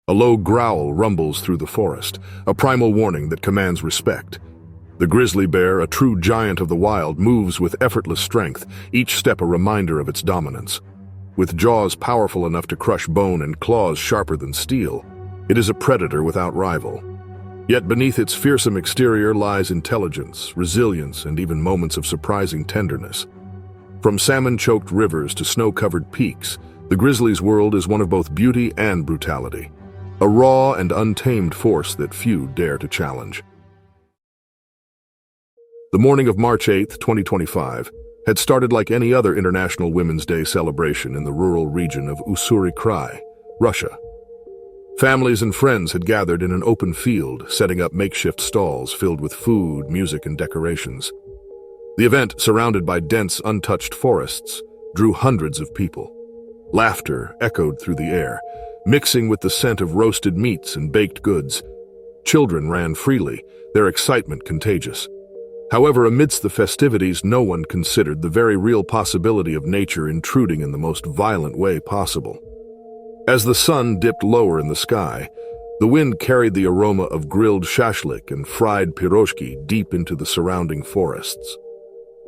A low growl rumbles through the forest, a primal warning that commands respect. The grizzly bear, a true giant of the wild, moves with effortless strength, each step a reminder of its dominance. With jaws powerful enough to crush bone and claws sharper than steel, it is a predator without rival. Yet beneath its fearsome exterior lies intelligence, resilience, and even moments of surprising tenderness. From salmon-choked rivers to snow-covered peaks, the grizzly's world is one of both beauty and brutality, a raw and untamed force that few dare to challenge. The morning of March 8, 2025, had started like any other International Women's Day celebration in the rural region of Ussuri Krai, Russia. Families and friends had gathered in an open field, setting up makeshift stalls filled with food, music, and decorations. The event, surrounded by dense, untouched forests, drew hundreds of people. Laughter echoed through the air, mixing with the scent of roasted meats and baked goods. Children ran freely, their excitement contagious. However, amidst the festivities, no one considered the very real possibility of nature intruding in the most violent way possible. As the sun dipped lower in the sky, the wind carried the aroma of grilled shashlik and fried piroshki deep into the surrounding forests.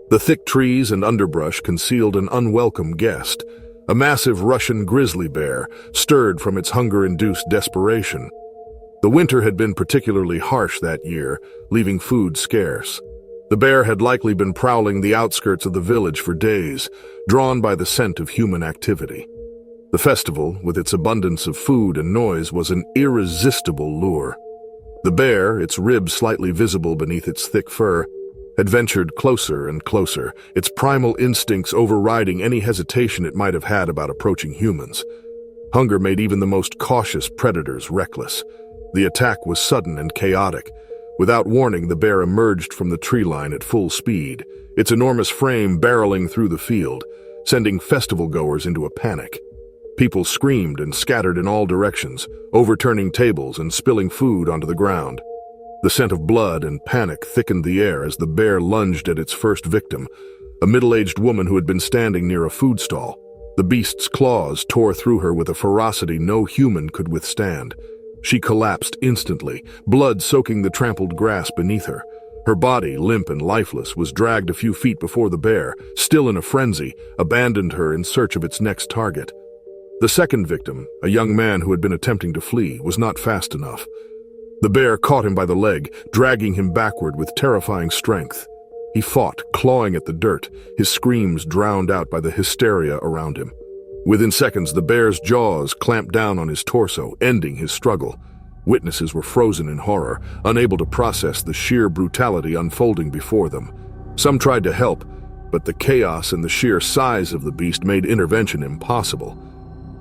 The thick trees and underbrush concealed an unwelcome guest, a massive Russian grizzly bear, stirred from its hunger-induced desperation. The winter had been particularly harsh that year, leaving food scarce. The bear had likely been prowling the outskirts of the village for days, drawn by the scent of human activity. The festival, with its abundance of food and noise, was an irresistible lure. The bear, its ribs slightly visible beneath its thick fur, had ventured closer and closer, its primal instincts overriding any hesitation it might have had about approaching humans. Hunger made even the most cautious predators reckless. The attack was sudden and chaotic. Without warning, the bear emerged from the tree line at full speed, its enormous frame barreling through the field, sending festival-goers into a panic. People screamed and scattered in all directions, overturning tables and spilling food onto the ground. The scent of blood and panic thickened the air as the bear lunged at its first victim, a middle-aged woman who had been standing near a food stall. The beast's claws tore through her with a ferocity no human could withstand. She collapsed instantly, blood soaking the trampled grass beneath her. Her body, limp and lifeless, was dragged a few feet before the bear, still in a frenzy, abandoned her in search of its next target. The second victim, a young man who had been attempting to flee, was not fast enough. The bear caught him by the leg, dragging him backward with terrifying strength. He fought, clawing at the dirt, his screams drowned out by the hysteria around him. Within seconds, the bear's jaws clamped down on his torso, ending his struggle. Witnesses were frozen in horror, unable to process the sheer brutality unfolding before them. Some tried to help, but the chaos and the sheer size of the beast made intervention impossible.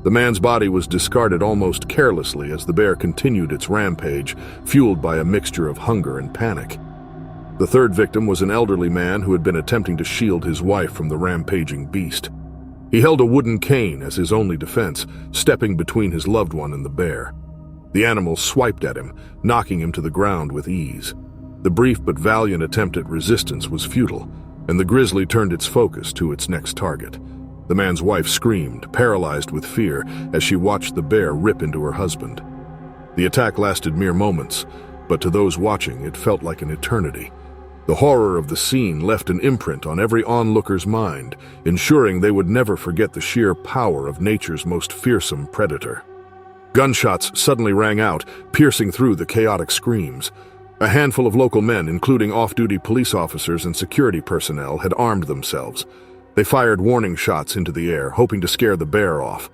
The man's body was discarded almost carelessly as the bear continued its rampage, fueled by a mixture of hunger and panic. The third victim was an elderly man who had been attempting to shield his wife from the rampaging beast. He held a wooden cane as his only defense, stepping between his loved one and the bear. The animal swiped at him, knocking him to the ground with ease. The brief but valiant attempt at resistance was futile, and the grizzly turned its focus to its next target. The man's wife screamed, paralyzed with fear, as she watched the bear rip into her husband. The attack lasted mere moments, but to those watching, it felt like an eternity. The horror of the scene left an imprint on every onlooker's mind, ensuring they would never forget the sheer power of nature's most fearsome predator. Gunshots suddenly rang out, piercing through the chaotic screams. A handful of local men, including off-duty police officers and security personnel, had armed themselves. They fired warning shots into the air, hoping to scare the bear off.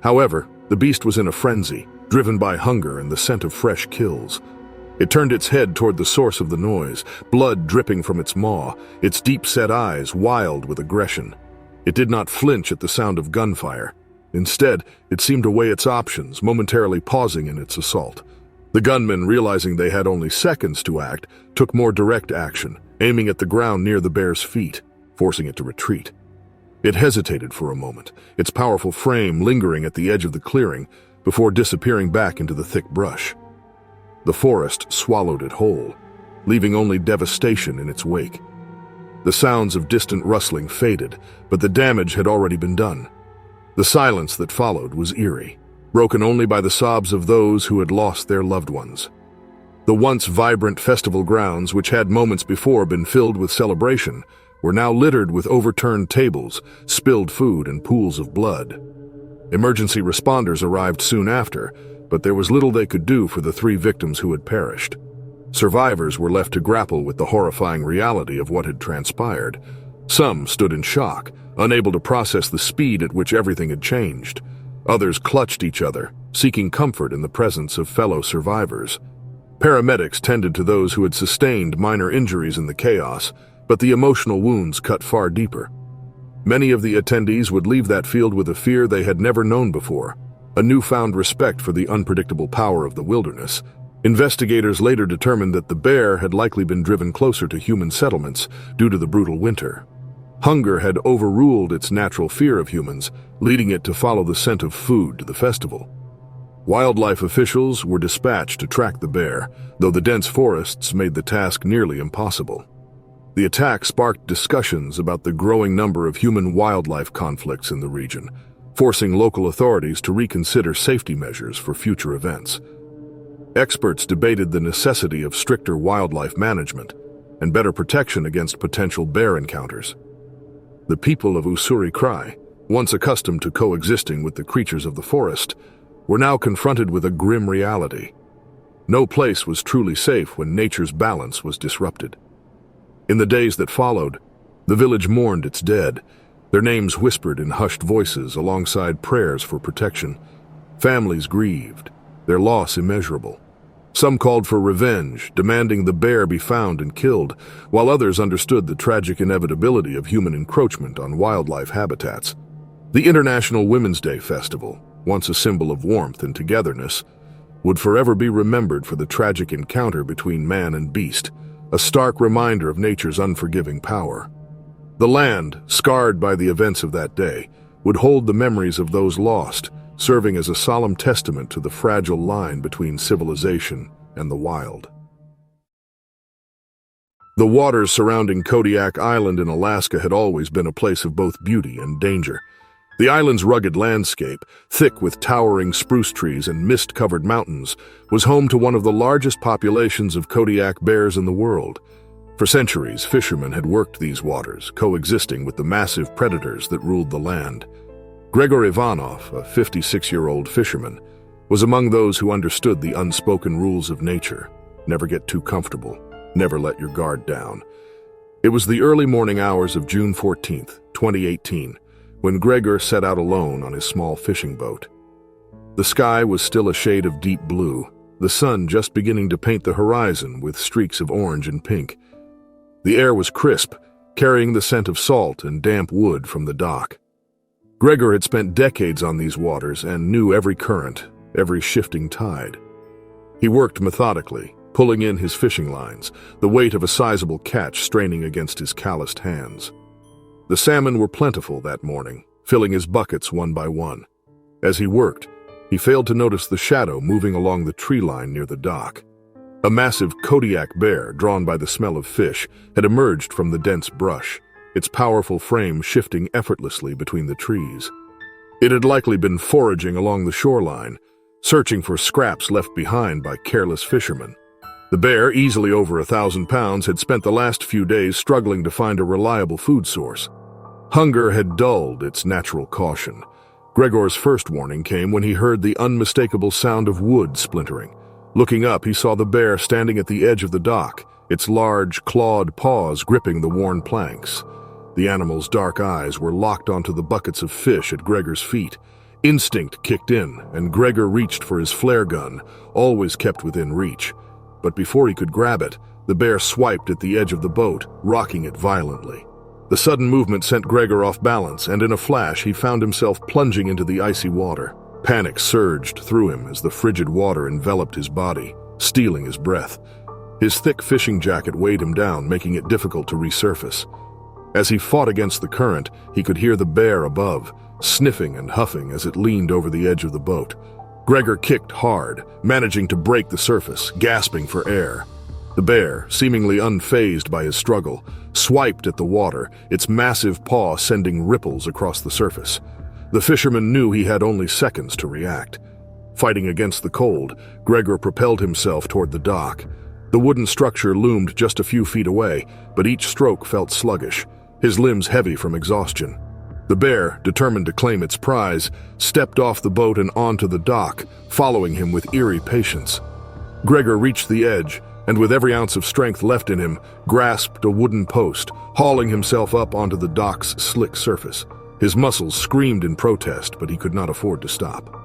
However, the beast was in a frenzy, driven by hunger and the scent of fresh kills. It turned its head toward the source of the noise, blood dripping from its maw, its deep-set eyes wild with aggression. It did not flinch at the sound of gunfire. Instead, it seemed to weigh its options, momentarily pausing in its assault. The gunmen, realizing they had only seconds to act, took more direct action, aiming at the ground near the bear's feet, forcing it to retreat. It hesitated for a moment, its powerful frame lingering at the edge of the clearing before disappearing back into the thick brush. The forest swallowed it whole, leaving only devastation in its wake. The sounds of distant rustling faded, but the damage had already been done. The silence that followed was eerie. broken only by the sobs of those who had lost their loved ones. The once vibrant festival grounds, which had moments before been filled with celebration, were now littered with overturned tables, spilled food, and pools of blood. Emergency responders arrived soon after, but there was little they could do for the 3 victims who had perished. Survivors were left to grapple with the horrifying reality of what had transpired. Some stood in shock, unable to process the speed at which everything had changed. Others clutched each other, seeking comfort in the presence of fellow survivors. Paramedics tended to those who had sustained minor injuries in the chaos, but the emotional wounds cut far deeper. Many of the attendees would leave that field with a fear they had never known before, a newfound respect for the unpredictable power of the wilderness. Investigators later determined that the bear had likely been driven closer to human settlements due to the brutal winter. Hunger had overruled its natural fear of humans, leading it to follow the scent of food to the festival. Wildlife officials were dispatched to track the bear, though the dense forests made the task nearly impossible. The attack sparked discussions about the growing number of human-wildlife conflicts in the region, forcing local authorities to reconsider safety measures for future events. Experts debated the necessity of stricter wildlife management and better protection against potential bear encounters. The people of Ussuri Krai, once accustomed to coexisting with the creatures of the forest, were now confronted with a grim reality. No place was truly safe when nature's balance was disrupted. In the days that followed, the village mourned its dead, their names whispered in hushed voices alongside prayers for protection. Families grieved, their loss immeasurable. Some called for revenge, demanding the bear be found and killed, while others understood the tragic inevitability of human encroachment on wildlife habitats. The International Women's Day Festival, once a symbol of warmth and togetherness, would forever be remembered for the tragic encounter between man and beast, a stark reminder of nature's unforgiving power. The land, scarred by the events of that day, would hold the memories of those lost, serving as a solemn testament to the fragile line between civilization and the wild. The waters surrounding Kodiak Island in Alaska had always been a place of both beauty and danger. The island's rugged landscape, thick with towering spruce trees and mist-covered mountains, was home to one of the largest populations of Kodiak bears in the world. For centuries, fishermen had worked these waters, coexisting with the massive predators that ruled the land. Gregor Ivanov, a 56-year-old fisherman, was among those who understood the unspoken rules of nature. Never get too comfortable. Never let your guard down. It was the early morning hours of June 14th, 2018, when Gregor set out alone on his small fishing boat. The sky was still a shade of deep blue, the sun just beginning to paint the horizon with streaks of orange and pink. The air was crisp, carrying the scent of salt and damp wood from the dock. Gregor had spent decades on these waters and knew every current, every shifting tide. He worked methodically, pulling in his fishing lines, the weight of a sizable catch straining against his calloused hands. The salmon were plentiful that morning, filling his buckets one by one. As he worked, he failed to notice the shadow moving along the tree line near the dock. A massive Kodiak bear, drawn by the smell of fish, had emerged from the dense brush, its powerful frame shifting effortlessly between the trees. It had likely been foraging along the shoreline, searching for scraps left behind by careless fishermen. The bear, easily over 1,000 pounds, had spent the last few days struggling to find a reliable food source. Hunger had dulled its natural caution. Gregor's first warning came when he heard the unmistakable sound of wood splintering. Looking up, he saw the bear standing at the edge of the dock, its large, clawed paws gripping the worn planks. The animal's dark eyes were locked onto the buckets of fish at Gregor's feet. Instinct kicked in, and Gregor reached for his flare gun, always kept within reach. But before he could grab it, the bear swiped at the edge of the boat, rocking it violently. The sudden movement sent Gregor off balance, and in a flash he found himself plunging into the icy water. Panic surged through him as the frigid water enveloped his body, stealing his breath. His thick fishing jacket weighed him down, making it difficult to resurface. As he fought against the current, he could hear the bear above, sniffing and huffing as it leaned over the edge of the boat. Gregor kicked hard, managing to break the surface, gasping for air. The bear, seemingly unfazed by his struggle, swiped at the water, its massive paw sending ripples across the surface. The fisherman knew he had only seconds to react. Fighting against the cold, Gregor propelled himself toward the dock. The wooden structure loomed just a few feet away, but each stroke felt sluggish, his limbs heavy from exhaustion. The bear, determined to claim its prize, stepped off the boat and onto the dock, following him with eerie patience. Gregor reached the edge, and with every ounce of strength left in him, grasped a wooden post, hauling himself up onto the dock's slick surface. His muscles screamed in protest, but he could not afford to stop.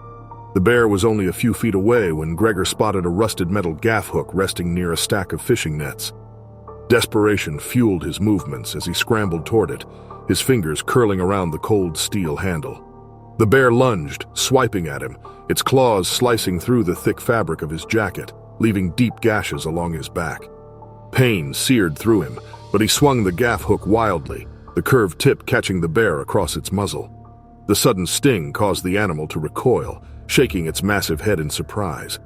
The bear was only a few feet away when Gregor spotted a rusted metal gaff hook resting near a stack of fishing nets. Desperation fueled his movements as he scrambled toward it, his fingers curling around the cold steel handle. The bear lunged, swiping at him, its claws slicing through the thick fabric of his jacket, leaving deep gashes along his back. Pain seared through him, but he swung the gaff hook wildly, the curved tip catching the bear across its muzzle. The sudden sting caused the animal to recoil, shaking its massive head in surprise.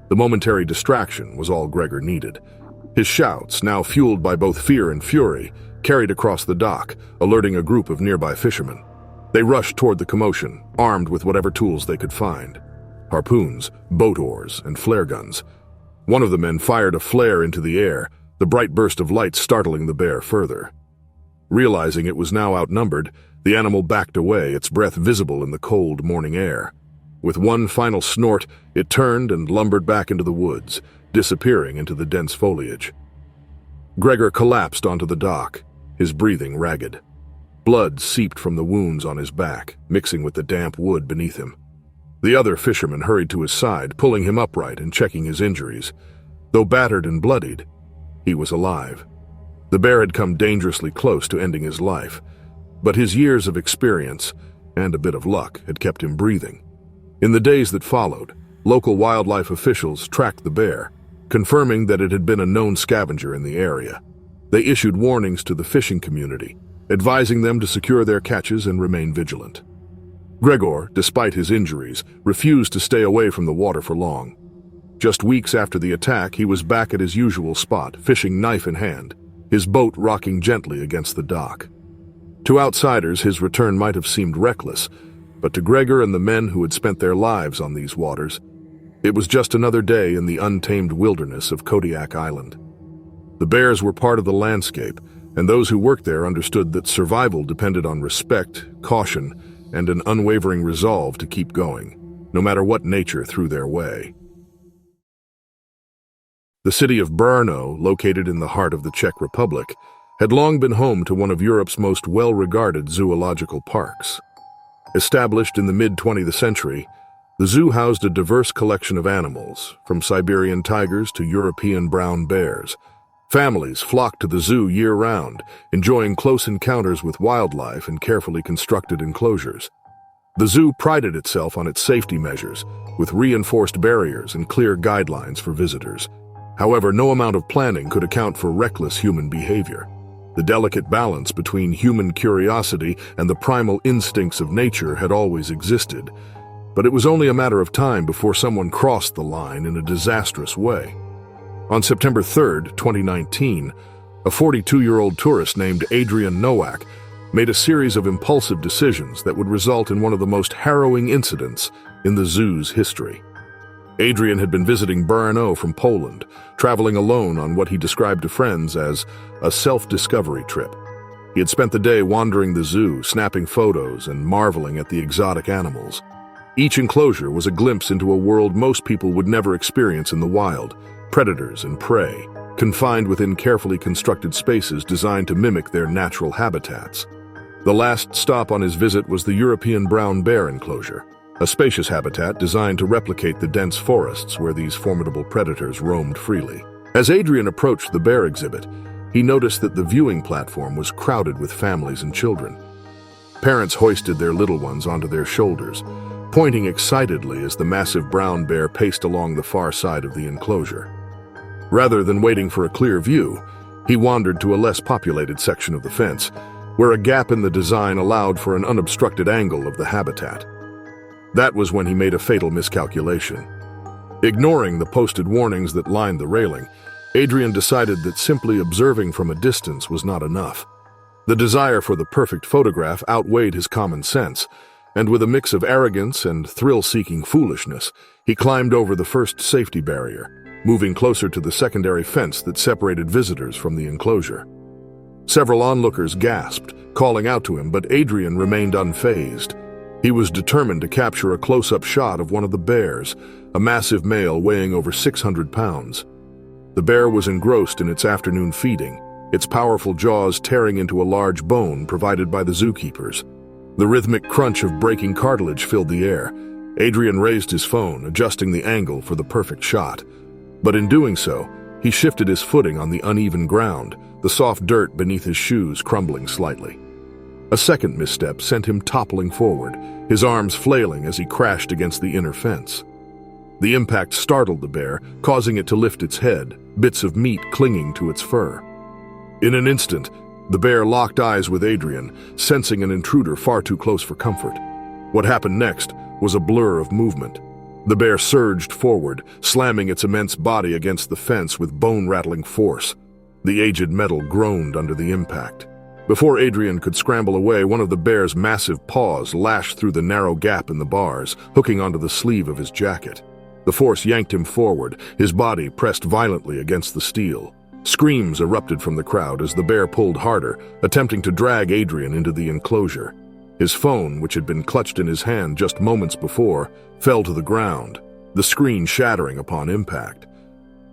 The momentary distraction was all Gregor needed. His shouts, now fueled by both fear and fury, carried across the dock, alerting a group of nearby fishermen. They rushed toward the commotion, armed with whatever tools they could find. Harpoons, boat oars, and flare guns. One of the men fired a flare into the air, the bright burst of light startling the bear further. Realizing it was now outnumbered, the animal backed away, its breath visible in the cold morning air. With one final snort, it turned and lumbered back into the woods, disappearing into the dense foliage. Gregor collapsed onto the dock, his breathing ragged. Blood seeped from the wounds on his back, mixing with the damp wood beneath him. The other fisherman hurried to his side, pulling him upright and checking his injuries. Though battered and bloodied, he was alive. The bear had come dangerously close to ending his life, but his years of experience and a bit of luck had kept him breathing. In the days that followed, local wildlife officials tracked the bear, confirming that it had been a known scavenger in the area. They issued warnings to the fishing community, advising them to secure their catches and remain vigilant. Gregor, despite his injuries, refused to stay away from the water for long. Just weeks after the attack, he was back at his usual spot, fishing knife in hand, his boat rocking gently against the dock. To outsiders, his return might have seemed reckless, but to Gregor and the men who had spent their lives on these waters, it was just another day in the untamed wilderness of Kodiak Island. The bears were part of the landscape, and those who worked there understood that survival depended on respect, caution, and an unwavering resolve to keep going, no matter what nature threw their way. The city of Brno, located in the heart of the Czech Republic, had long been home to one of Europe's most well-regarded zoological parks. Established in the mid-20th century, the zoo housed a diverse collection of animals, from Siberian tigers to European brown bears. Families flocked to the zoo year-round, enjoying close encounters with wildlife in carefully constructed enclosures. The zoo prided itself on its safety measures, with reinforced barriers and clear guidelines for visitors. However, no amount of planning could account for reckless human behavior. The delicate balance between human curiosity and the primal instincts of nature had always existed, but it was only a matter of time before someone crossed the line in a disastrous way. On September 3, 2019, a 42-year-old tourist named Adrian Nowak made a series of impulsive decisions that would result in one of the most harrowing incidents in the zoo's history. Adrian had been visiting Brno from Poland, traveling alone on what he described to friends as a self-discovery trip. He had spent the day wandering the zoo, snapping photos and marveling at the exotic animals. Each enclosure was a glimpse into a world most people would never experience in the wild, predators and prey, confined within carefully constructed spaces designed to mimic their natural habitats. The last stop on his visit was the European brown bear enclosure, a spacious habitat designed to replicate the dense forests where these formidable predators roamed freely. As Adrian approached the bear exhibit, he noticed that the viewing platform was crowded with families and children. Parents hoisted their little ones onto their shoulders, pointing excitedly as the massive brown bear paced along the far side of the enclosure. Rather than waiting for a clear view, he wandered to a less populated section of the fence, where a gap in the design allowed for an unobstructed angle of the habitat. That was when he made a fatal miscalculation. Ignoring the posted warnings that lined the railing, Adrian decided that simply observing from a distance was not enough. The desire for the perfect photograph outweighed his common sense, and with a mix of arrogance and thrill-seeking foolishness, he climbed over the first safety barrier, moving closer to the secondary fence that separated visitors from the enclosure. Several onlookers gasped, calling out to him, but Adrian remained unfazed. He was determined to capture a close-up shot of one of the bears, a massive male weighing over 600 pounds. The bear was engrossed in its afternoon feeding, its powerful jaws tearing into a large bone provided by the zookeepers. The rhythmic crunch of breaking cartilage filled the air. Adrian raised his phone, adjusting the angle for the perfect shot. But in doing so, he shifted his footing on the uneven ground, the soft dirt beneath his shoes crumbling slightly. A second misstep sent him toppling forward, his arms flailing as he crashed against the inner fence. The impact startled the bear, causing it to lift its head, bits of meat clinging to its fur. In an instant, the bear locked eyes with Adrian, sensing an intruder far too close for comfort. What happened next was a blur of movement. The bear surged forward, slamming its immense body against the fence with bone-rattling force. The aged metal groaned under the impact. Before Adrian could scramble away, one of the bear's massive paws lashed through the narrow gap in the bars, hooking onto the sleeve of his jacket. The force yanked him forward, his body pressed violently against the steel. Screams erupted from the crowd as the bear pulled harder, attempting to drag Adrian into the enclosure. His phone, which had been clutched in his hand just moments before, fell to the ground, the screen shattering upon impact.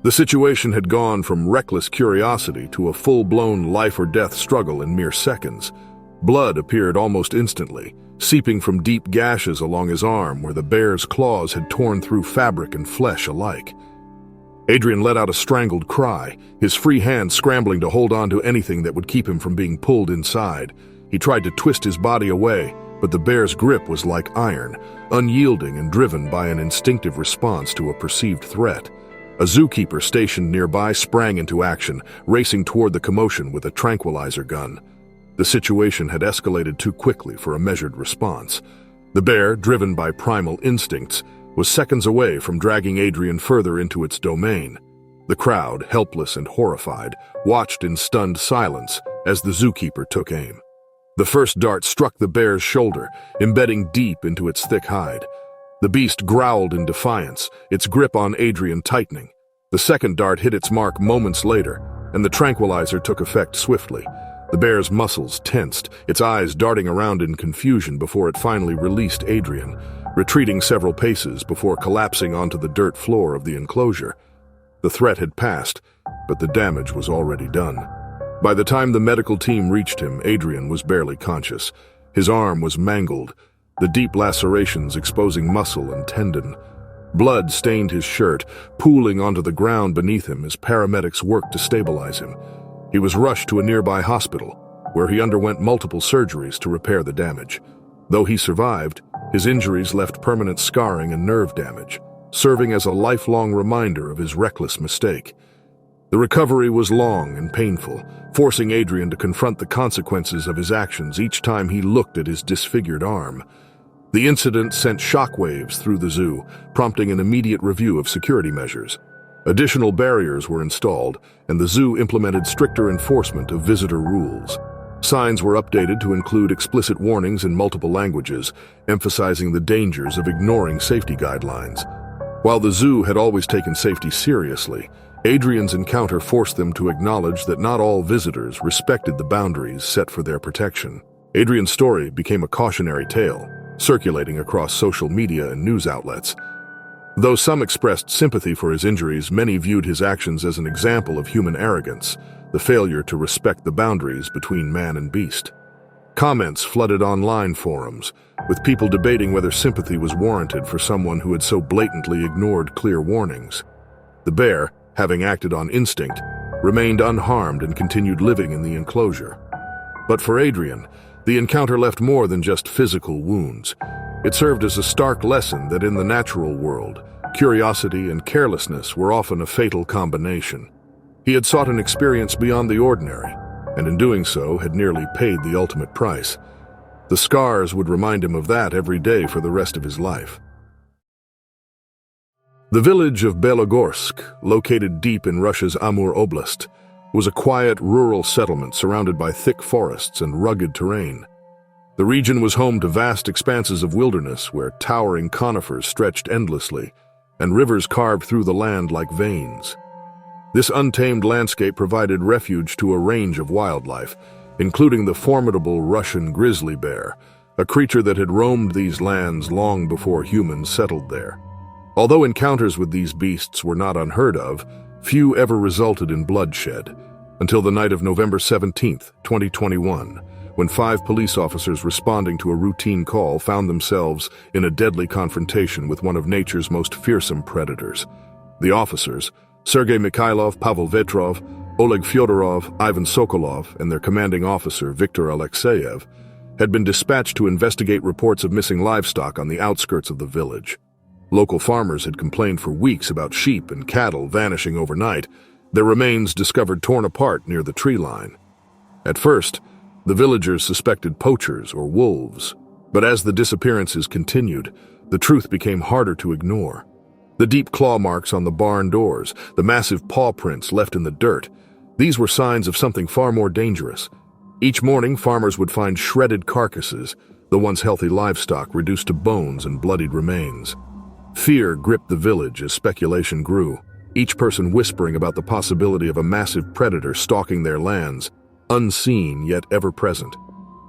The situation had gone from reckless curiosity to a full-blown life-or-death struggle in mere seconds. Blood appeared almost instantly, seeping from deep gashes along his arm where the bear's claws had torn through fabric and flesh alike. Adrian let out a strangled cry, his free hand scrambling to hold on to anything that would keep him from being pulled inside. He tried to twist his body away, but the bear's grip was like iron, unyielding and driven by an instinctive response to a perceived threat. A zookeeper stationed nearby sprang into action, racing toward the commotion with a tranquilizer gun. The situation had escalated too quickly for a measured response. The bear, driven by primal instincts, was seconds away from dragging Adrian further into its domain. The crowd, helpless and horrified, watched in stunned silence as the zookeeper took aim. The first dart struck the bear's shoulder, embedding deep into its thick hide. The beast growled in defiance, its grip on Adrian tightening. The second dart hit its mark moments later, and the tranquilizer took effect swiftly. The bear's muscles tensed, its eyes darting around in confusion before it finally released Adrian, retreating several paces before collapsing onto the dirt floor of the enclosure. The threat had passed, but the damage was already done. By the time the medical team reached him, Adrian was barely conscious. His arm was mangled, the deep lacerations exposing muscle and tendon. Blood stained his shirt, pooling onto the ground beneath him as paramedics worked to stabilize him. He was rushed to a nearby hospital, where he underwent multiple surgeries to repair the damage. Though he survived, his injuries left permanent scarring and nerve damage, serving as a lifelong reminder of his reckless mistake. The recovery was long and painful, forcing Adrian to confront the consequences of his actions each time he looked at his disfigured arm. The incident sent shockwaves through the zoo, prompting an immediate review of security measures. Additional barriers were installed, and the zoo implemented stricter enforcement of visitor rules. Signs were updated to include explicit warnings in multiple languages, emphasizing the dangers of ignoring safety guidelines. While the zoo had always taken safety seriously, Adrian's encounter forced them to acknowledge that not all visitors respected the boundaries set for their protection. Adrian's story became a cautionary tale, circulating across social media and news outlets. Though some expressed sympathy for his injuries, many viewed his actions as an example of human arrogance, the failure to respect the boundaries between man and beast. Comments flooded online forums, with people debating whether sympathy was warranted for someone who had so blatantly ignored clear warnings. The bear, having acted on instinct, remained unharmed and continued living in the enclosure. But for Adrian, the encounter left more than just physical wounds. It served as a stark lesson that in the natural world, curiosity and carelessness were often a fatal combination. He had sought an experience beyond the ordinary, and in doing so had nearly paid the ultimate price. The scars would remind him of that every day for the rest of his life. The village of Belogorsk, located deep in Russia's Amur Oblast, was a quiet rural settlement surrounded by thick forests and rugged terrain. The region was home to vast expanses of wilderness where towering conifers stretched endlessly and rivers carved through the land like veins. This untamed landscape provided refuge to a range of wildlife, including the formidable Russian grizzly bear, a creature that had roamed these lands long before humans settled there. Although encounters with these beasts were not unheard of, few ever resulted in bloodshed, until the night of November 17, 2021, when 5 police officers responding to a routine call found themselves in a deadly confrontation with one of nature's most fearsome predators. The officers, Sergei Mikhailov, Pavel Vetrov, Oleg Fyodorov, Ivan Sokolov, and their commanding officer, Viktor Alexeyev, had been dispatched to investigate reports of missing livestock on the outskirts of the village. Local farmers had complained for weeks about sheep and cattle vanishing overnight, their remains discovered torn apart near the tree line. At first, the villagers suspected poachers or wolves, but as the disappearances continued, the truth became harder to ignore. The deep claw marks on the barn doors, the massive paw prints left in the dirt, these were signs of something far more dangerous. Each morning, farmers would find shredded carcasses, the once healthy livestock reduced to bones and bloodied remains. Fear gripped the village as speculation grew, each person whispering about the possibility of a massive predator stalking their lands, unseen yet ever present.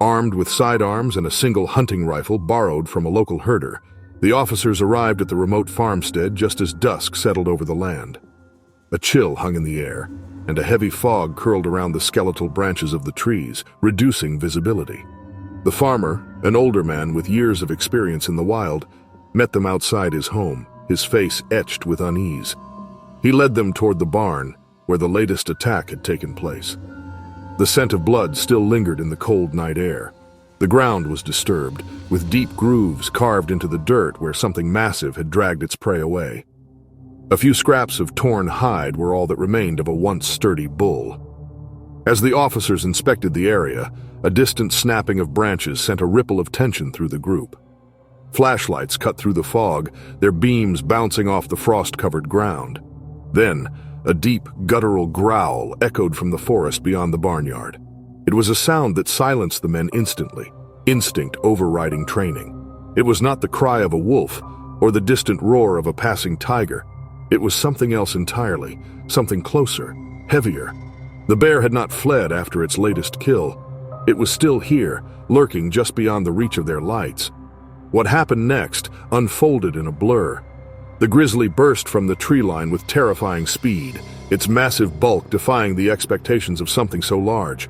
Armed with sidearms and a single hunting rifle borrowed from a local herder, the officers arrived at the remote farmstead just as dusk settled over the land. A chill hung in the air, and a heavy fog curled around the skeletal branches of the trees, reducing visibility. The farmer, an older man with years of experience in the wild, met them outside his home, his face etched with unease. He led them toward the barn, where the latest attack had taken place. The scent of blood still lingered in the cold night air. The ground was disturbed, with deep grooves carved into the dirt where something massive had dragged its prey away. A few scraps of torn hide were all that remained of a once sturdy bull. As the officers inspected the area, a distant snapping of branches sent a ripple of tension through the group. Flashlights cut through the fog, their beams bouncing off the frost-covered ground. Then, a deep, guttural growl echoed from the forest beyond the barnyard. It was a sound that silenced the men instantly, instinct overriding training. It was not the cry of a wolf or the distant roar of a passing tiger. It was something else entirely, something closer, heavier. The bear had not fled after its latest kill. It was still here, lurking just beyond the reach of their lights. What happened next unfolded in a blur. The grizzly burst from the tree line with terrifying speed, its massive bulk defying the expectations of something so large.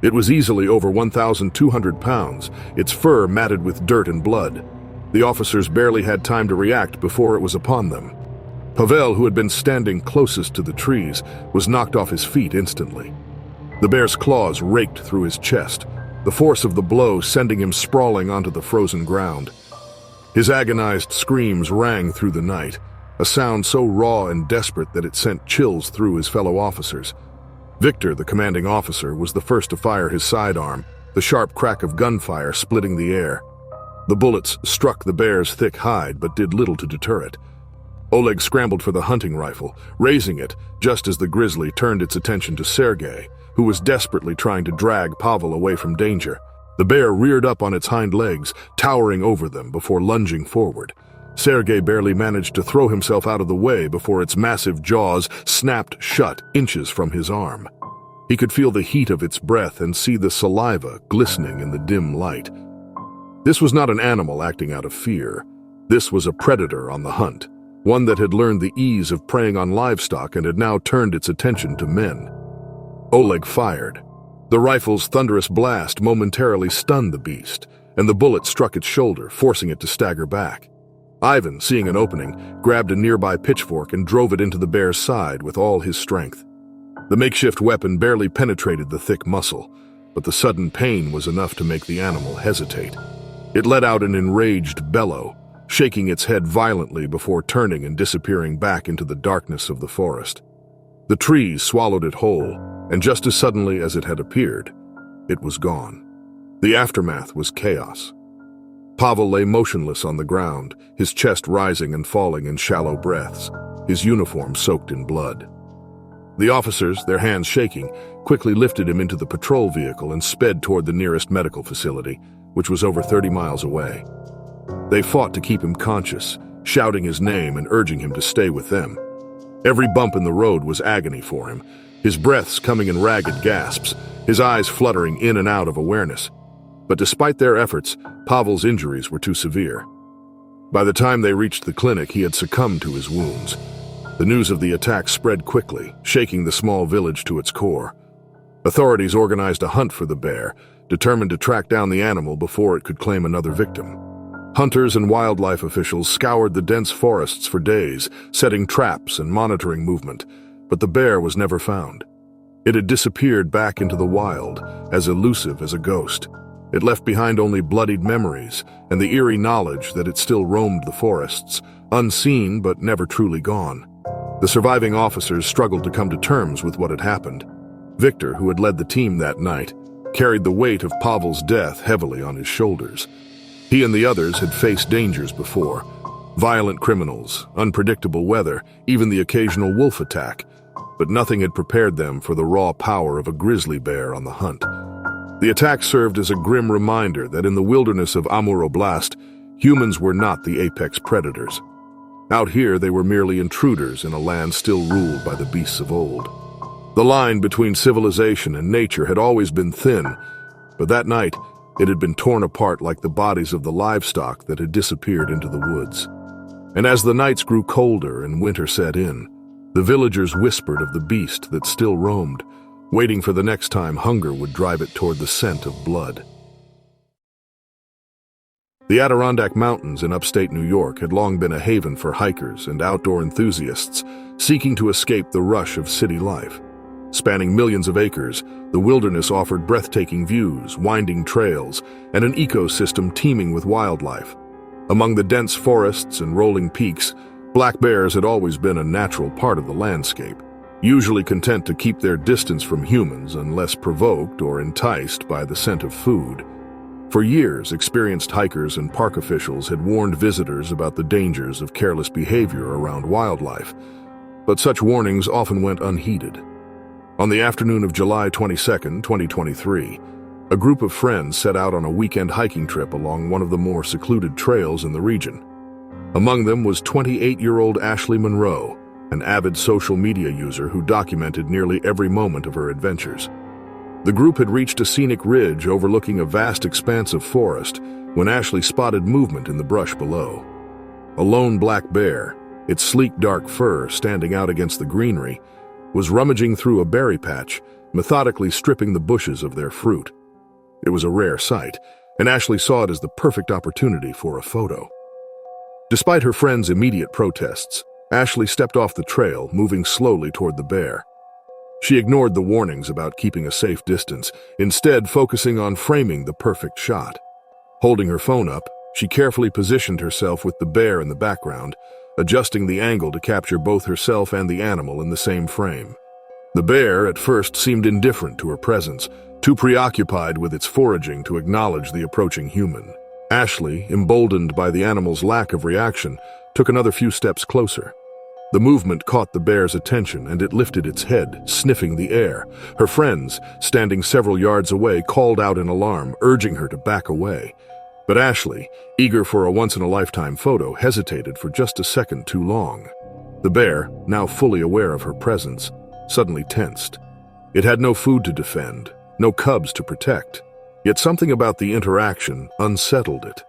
It was easily over 1,200 pounds, its fur matted with dirt and blood. The officers barely had time to react before it was upon them. Pavel, who had been standing closest to the trees, was knocked off his feet instantly. The bear's claws raked through his chest, the force of the blow sending him sprawling onto the frozen ground. His agonized screams rang through the night, a sound so raw and desperate that it sent chills through his fellow officers. Victor, the commanding officer, was the first to fire his sidearm, the sharp crack of gunfire splitting the air. The bullets struck the bear's thick hide but did little to deter it. Oleg scrambled for the hunting rifle, raising it just as the grizzly turned its attention to Sergei, who was desperately trying to drag Pavel away from danger. The bear reared up on its hind legs, towering over them before lunging forward. Sergei barely managed to throw himself out of the way before its massive jaws snapped shut inches from his arm. He could feel the heat of its breath and see the saliva glistening in the dim light. This was not an animal acting out of fear. This was a predator on the hunt, one that had learned the ease of preying on livestock and had now turned its attention to men. Oleg fired. The rifle's thunderous blast momentarily stunned the beast, and the bullet struck its shoulder, forcing it to stagger back. Ivan, seeing an opening, grabbed a nearby pitchfork and drove it into the bear's side with all his strength. The makeshift weapon barely penetrated the thick muscle, but the sudden pain was enough to make the animal hesitate. It let out an enraged bellow, shaking its head violently before turning and disappearing back into the darkness of the forest. The trees swallowed it whole, and just as suddenly as it had appeared, it was gone. The aftermath was chaos. Pavel lay motionless on the ground, his chest rising and falling in shallow breaths, his uniform soaked in blood. The officers, their hands shaking, quickly lifted him into the patrol vehicle and sped toward the nearest medical facility, which was over 30 miles away. They fought to keep him conscious, shouting his name and urging him to stay with them. Every bump in the road was agony for him, his breaths coming in ragged gasps, his eyes fluttering in and out of awareness. But despite their efforts, Pavel's injuries were too severe. By the time they reached the clinic, he had succumbed to his wounds. The news of the attack spread quickly, shaking the small village to its core. Authorities organized a hunt for the bear, determined to track down the animal before it could claim another victim. Hunters and wildlife officials scoured the dense forests for days, setting traps and monitoring movement, but the bear was never found. It had disappeared back into the wild, as elusive as a ghost. It left behind only bloodied memories and the eerie knowledge that it still roamed the forests, unseen but never truly gone. The surviving officers struggled to come to terms with what had happened. Victor, who had led the team that night, carried the weight of Pavel's death heavily on his shoulders. He and the others had faced dangers before: violent criminals, unpredictable weather, even the occasional wolf attack, but nothing had prepared them for the raw power of a grizzly bear on the hunt. The attack served as a grim reminder that in the wilderness of Amur Oblast, humans were not the apex predators. Out here, they were merely intruders in a land still ruled by the beasts of old. The line between civilization and nature had always been thin, but that night it had been torn apart like the bodies of the livestock that had disappeared into the woods. And as the nights grew colder and winter set in, the villagers whispered of the beast that still roamed, waiting for the next time hunger would drive it toward the scent of blood. The Adirondack Mountains in upstate New York had long been a haven for hikers and outdoor enthusiasts seeking to escape the rush of city life. Spanning millions of acres, the wilderness offered breathtaking views, winding trails, and an ecosystem teeming with wildlife. Among the dense forests and rolling peaks, black bears had always been a natural part of the landscape, usually content to keep their distance from humans unless provoked or enticed by the scent of food. For years, experienced hikers and park officials had warned visitors about the dangers of careless behavior around wildlife, but such warnings often went unheeded. On the afternoon of July 22, 2023, a group of friends set out on a weekend hiking trip along one of the more secluded trails in the region. Among them was 28-year-old Ashley Monroe, an avid social media user who documented nearly every moment of her adventures. The group had reached a scenic ridge overlooking a vast expanse of forest when Ashley spotted movement in the brush below. A lone black bear, its sleek dark fur standing out against the greenery, was rummaging through a berry patch, methodically stripping the bushes of their fruit. It was a rare sight, and Ashley saw it as the perfect opportunity for a photo. Despite her friend's immediate protests, Ashley stepped off the trail, moving slowly toward the bear. She ignored the warnings about keeping a safe distance, instead focusing on framing the perfect shot. Holding her phone up, she carefully positioned herself with the bear in the background, adjusting the angle to capture both herself and the animal in the same frame. The bear at first seemed indifferent to her presence, too preoccupied with its foraging to acknowledge the approaching human. Ashley, emboldened by the animal's lack of reaction, took another few steps closer. The movement caught the bear's attention and it lifted its head, sniffing the air. Her friends, standing several yards away, called out in alarm, urging her to back away. But Ashley, eager for a once-in-a-lifetime photo, hesitated for just a second too long. The bear, now fully aware of her presence, suddenly tensed. It had no food to defend, no cubs to protect, yet something about the interaction unsettled it.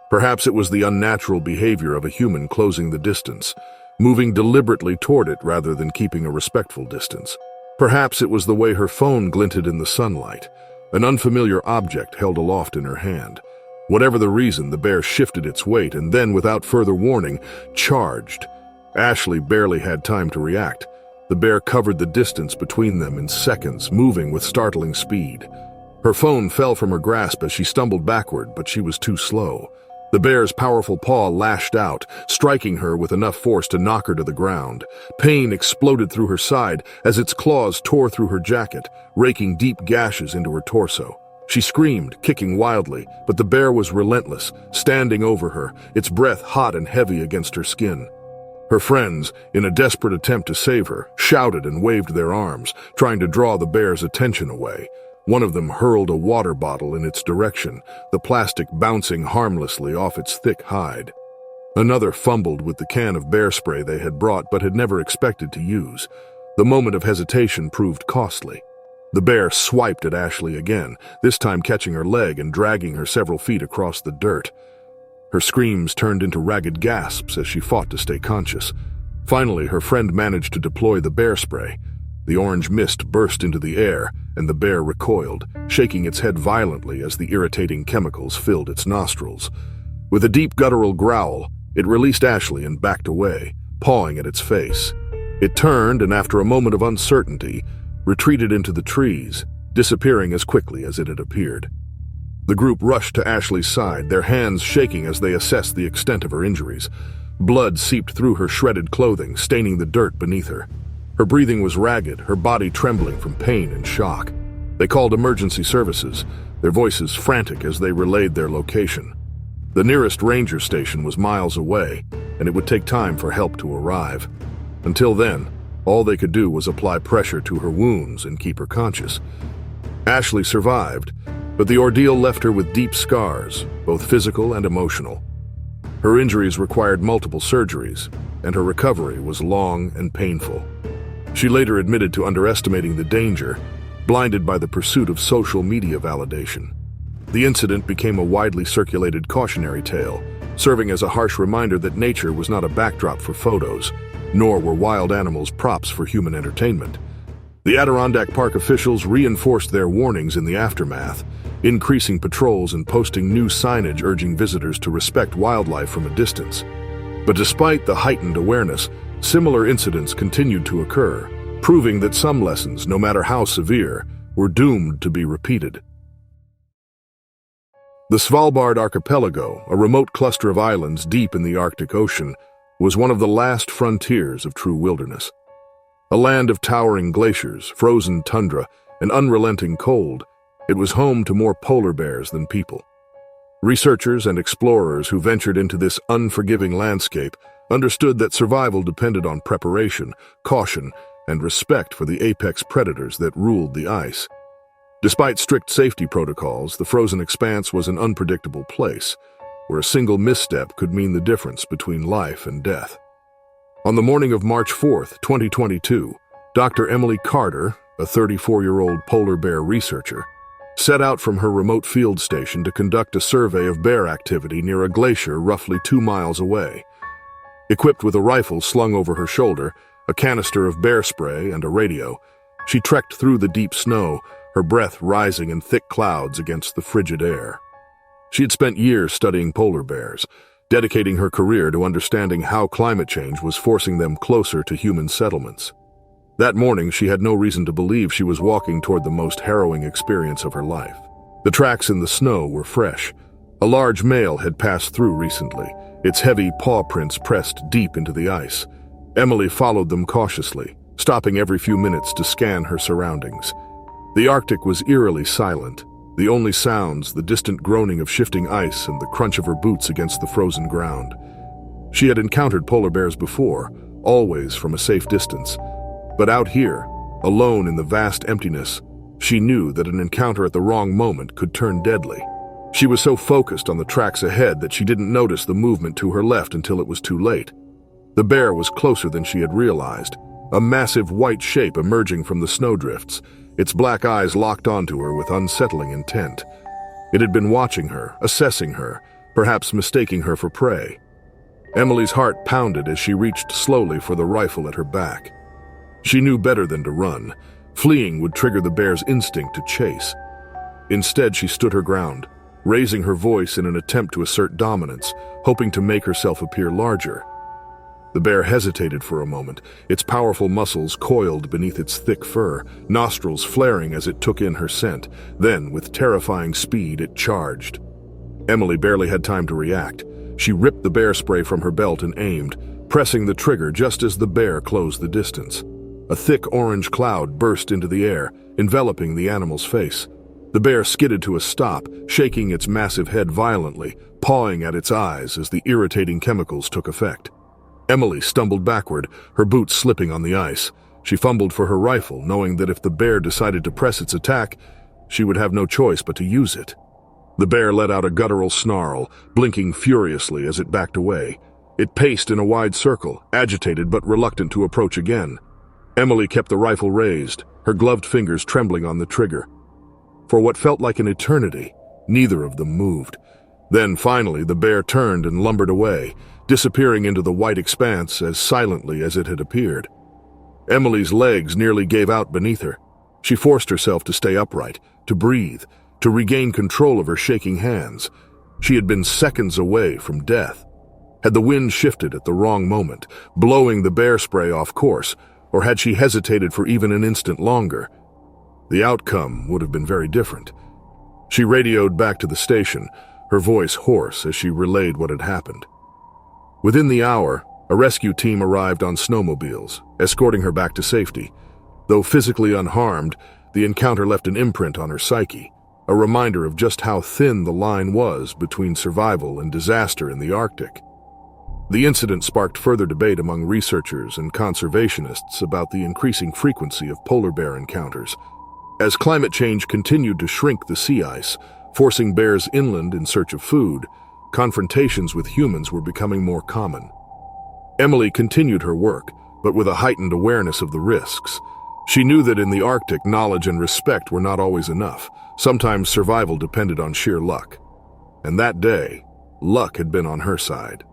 Perhaps it was the unnatural behavior of a human closing the distance, moving deliberately toward it rather than keeping a respectful distance. Perhaps it was the way her phone glinted in the sunlight, an unfamiliar object held aloft in her hand. Whatever the reason, the bear shifted its weight and then, without further warning, charged. Ashley barely had time to react. The bear covered the distance between them in seconds, moving with startling speed. Her phone fell from her grasp as she stumbled backward, but she was too slow. The bear's powerful paw lashed out, striking her with enough force to knock her to the ground. Pain exploded through her side as its claws tore through her jacket, raking deep gashes into her torso. She screamed, kicking wildly, but the bear was relentless, standing over her, its breath hot and heavy against her skin. Her friends, in a desperate attempt to save her, shouted and waved their arms, trying to draw the bear's attention away. One of them hurled a water bottle in its direction, the plastic bouncing harmlessly off its thick hide. Another fumbled with the can of bear spray they had brought but had never expected to use. The moment of hesitation proved costly. The bear swiped at Ashley again, this time catching her leg and dragging her several feet across the dirt. Her screams turned into ragged gasps as she fought to stay conscious. Finally, her friend managed to deploy the bear spray. The orange mist burst into the air, and the bear recoiled, shaking its head violently as the irritating chemicals filled its nostrils. With a deep guttural growl, it released Ashley and backed away, pawing at its face. It turned and, after a moment of uncertainty, retreated into the trees, disappearing as quickly as it had appeared. The group rushed to Ashley's side, their hands shaking as they assessed the extent of her injuries. Blood seeped through her shredded clothing, staining the dirt beneath her. Her breathing was ragged, her body trembling from pain and shock. They called emergency services, their voices frantic as they relayed their location. The nearest ranger station was miles away, and it would take time for help to arrive. Until then, all they could do was apply pressure to her wounds and keep her conscious. Ashley survived, but the ordeal left her with deep scars, both physical and emotional. Her injuries required multiple surgeries, and her recovery was long and painful. She later admitted to underestimating the danger, blinded by the pursuit of social media validation. The incident became a widely circulated cautionary tale, serving as a harsh reminder that nature was not a backdrop for photos, nor were wild animals props for human entertainment. The Adirondack Park officials reinforced their warnings in the aftermath, increasing patrols and posting new signage urging visitors to respect wildlife from a distance. But despite the heightened awareness, similar incidents continued to occur, proving that some lessons, no matter how severe, were doomed to be repeated. The Svalbard archipelago, a remote cluster of islands deep in the Arctic Ocean, was one of the last frontiers of true wilderness. A land of towering glaciers, frozen tundra, and unrelenting cold, it was home to more polar bears than people. Researchers and explorers who ventured into this unforgiving landscape understood that survival depended on preparation, caution, and respect for the apex predators that ruled the ice. Despite strict safety protocols, the frozen expanse was an unpredictable place, where a single misstep could mean the difference between life and death. On the morning of March 4, 2022, Dr. Emily Carter, a 34-year-old polar bear researcher, set out from her remote field station to conduct a survey of bear activity near a glacier roughly 2 miles away. Equipped with a rifle slung over her shoulder, a canister of bear spray, and a radio, she trekked through the deep snow, her breath rising in thick clouds against the frigid air. She had spent years studying polar bears, dedicating her career to understanding how climate change was forcing them closer to human settlements. That morning, she had no reason to believe she was walking toward the most harrowing experience of her life. The tracks in the snow were fresh. A large male had passed through recently, its heavy paw prints pressed deep into the ice. Emily followed them cautiously, stopping every few minutes to scan her surroundings. The Arctic was eerily silent. The only sounds, the distant groaning of shifting ice and the crunch of her boots against the frozen ground. She had encountered polar bears before, always from a safe distance. But out here, alone in the vast emptiness, she knew that an encounter at the wrong moment could turn deadly. She was so focused on the tracks ahead that she didn't notice the movement to her left until it was too late. The bear was closer than she had realized, a massive white shape emerging from the snowdrifts, its black eyes locked onto her with unsettling intent. It had been watching her, assessing her, perhaps mistaking her for prey. Emily's heart pounded as she reached slowly for the rifle at her back. She knew better than to run. Fleeing would trigger the bear's instinct to chase. Instead, she stood her ground, raising her voice in an attempt to assert dominance, hoping to make herself appear larger. The bear hesitated for a moment, its powerful muscles coiled beneath its thick fur, nostrils flaring as it took in her scent. Then, with terrifying speed, it charged. Emily barely had time to react. She ripped the bear spray from her belt and aimed, pressing the trigger just as the bear closed the distance. A thick orange cloud burst into the air, enveloping the animal's face. The bear skidded to a stop, shaking its massive head violently, pawing at its eyes as the irritating chemicals took effect. Emily stumbled backward, her boots slipping on the ice. She fumbled for her rifle, knowing that if the bear decided to press its attack, she would have no choice but to use it. The bear let out a guttural snarl, blinking furiously as it backed away. It paced in a wide circle, agitated but reluctant to approach again. Emily kept the rifle raised, her gloved fingers trembling on the trigger. For what felt like an eternity, neither of them moved. Then, finally, the bear turned and lumbered away, disappearing into the white expanse as silently as it had appeared. Emily's legs nearly gave out beneath her. She forced herself to stay upright, to breathe, to regain control of her shaking hands. She had been seconds away from death. Had the wind shifted at the wrong moment, blowing the bear spray off course, or had she hesitated for even an instant longer, the outcome would have been very different. She radioed back to the station, her voice hoarse as she relayed what had happened. Within the hour, a rescue team arrived on snowmobiles, escorting her back to safety. Though physically unharmed, the encounter left an imprint on her psyche, a reminder of just how thin the line was between survival and disaster in the Arctic. The incident sparked further debate among researchers and conservationists about the increasing frequency of polar bear encounters. As climate change continued to shrink the sea ice, forcing bears inland in search of food, confrontations with humans were becoming more common. Emily continued her work, but with a heightened awareness of the risks. She knew that in the Arctic, knowledge and respect were not always enough. Sometimes survival depended on sheer luck. And that day, luck had been on her side.